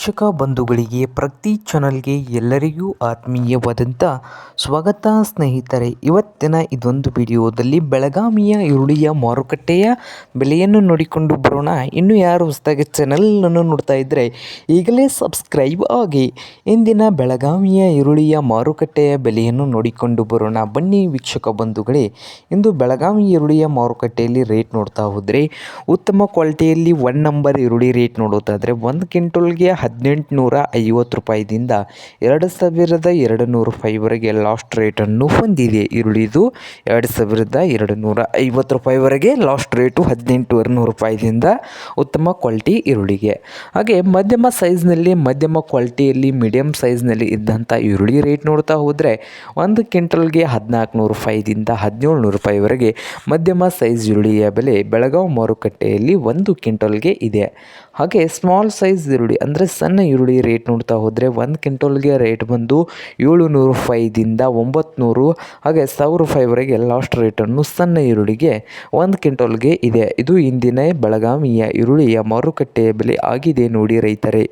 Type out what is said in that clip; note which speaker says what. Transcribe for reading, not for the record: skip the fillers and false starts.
Speaker 1: ವೀಕ್ಷಕ ಬಂಧುಗಳಿಗೆ ಪ್ರತಿ ಚಾನಲ್ಗೆ ಎಲ್ಲರಿಗೂ ಆತ್ಮೀಯವಾದಂಥ ಸ್ವಾಗತ ಸ್ನೇಹಿತರೆ. ಇವತ್ತಿನ ಇದೊಂದು ವಿಡಿಯೋದಲ್ಲಿ ಬೆಳಗಾವಿಯ ಈರುಳ್ಳಿಯ ಮಾರುಕಟ್ಟೆಯ ಬೆಲೆಯನ್ನು ನೋಡಿಕೊಂಡು ಬರೋಣ. ಇನ್ನು ಯಾರು ಹೊಸದಾಗಿ ಚಾನಲನ್ನು ನೋಡ್ತಾ ಇದ್ದರೆ ಈಗಲೇ ಸಬ್ಸ್ಕ್ರೈಬ್ ಆಗಿ. ಇಂದಿನ ಬೆಳಗಾವಿಯ ಈರುಳ್ಳಿಯ ಮಾರುಕಟ್ಟೆಯ ಬೆಲೆಯನ್ನು ನೋಡಿಕೊಂಡು ಬರೋಣ ಬನ್ನಿ ವೀಕ್ಷಕ ಬಂಧುಗಳೇ. ಇಂದು ಬೆಳಗಾವಿ ಈರುಳ್ಳಿಯ ಮಾರುಕಟ್ಟೆಯಲ್ಲಿ ರೇಟ್ ನೋಡ್ತಾ ಹೋದರೆ ಉತ್ತಮ ಕ್ವಾಲಿಟಿಯಲ್ಲಿ 1 ನಂಬರ್ ಈರುಳ್ಳಿ ರೇಟ್ ನೋಡೋದಾದರೆ 1 ಕ್ವಿಂಟಲ್ಗೆ 1850 ರೂಪಾಯಿದಿಂದ 2200 ರೂಪಾಯಿವರೆಗೆ ಲಾಸ್ಟ್ ರೇಟನ್ನು ಹೊಂದಿದೆ. ಈರುಳ್ಳಿದು 2250 ರೂಪಾಯಿವರೆಗೆ ಲಾಸ್ಟ್ ರೇಟು 1800 ರೂಪಾಯಿದಿಂದ ಉತ್ತಮ ಕ್ವಾಲಿಟಿ ಈರುಳ್ಳಿಗೆ. ಹಾಗೆ ಮಧ್ಯಮ ಸೈಜ್ನಲ್ಲಿ ಮಧ್ಯಮ ಕ್ವಾಲಿಟಿಯಲ್ಲಿ ಮೀಡಿಯಮ್ ಸೈಜ್ನಲ್ಲಿ ಇದ್ದಂಥ ಈರುಳ್ಳಿ ರೇಟ್ ನೋಡ್ತಾ ಹೋದರೆ 1 ಕ್ವಿಂಟಲ್ಗೆ 1400 ರೂಪಾಯಿದಿಂದ 1700 ರೂಪಾಯಿವರೆಗೆ ಮಧ್ಯಮ ಸೈಜ್ ಈರುಳ್ಳಿಯ ಬೆಲೆ ಬೆಳಗಾವಿ ಮಾರುಕಟ್ಟೆಯಲ್ಲಿ 1 ಕ್ವಿಂಟಲ್ಗೆ ಇದೆ. ಹಾಗೆ ಸ್ಮಾಲ್ ಸೈಜ್ ಈರುಳ್ಳಿ ಅಂದರೆ ಸಣ್ಣ ಈರುಳ್ಳಿ ರೇಟ್ ನೋಡ್ತಾ ಹೋದರೆ 1 ಕ್ವಿಂಟಲ್ಗೆ ರೇಟ್ ಬಂದು 700 ರೂಪಾಯಿದಿಂದ 900 ಹಾಗೆ 1000 ರೂಪಾಯಿವರೆಗೆ ಲಾಸ್ಟ್ ರೇಟನ್ನು ಸಣ್ಣ ಈರುಳ್ಳಿಗೆ 1 ಕ್ವಿಂಟಲ್ಗೆ ಇದೆ. ಇದು ಇಂದಿನ ಬೆಳಗಾವಿಯ ಈರುಳ್ಳಿಯ ಮಾರುಕಟ್ಟೆಯ ಬೆಲೆ ಆಗಿದೆ ನೋಡಿ ರೈತರೇ.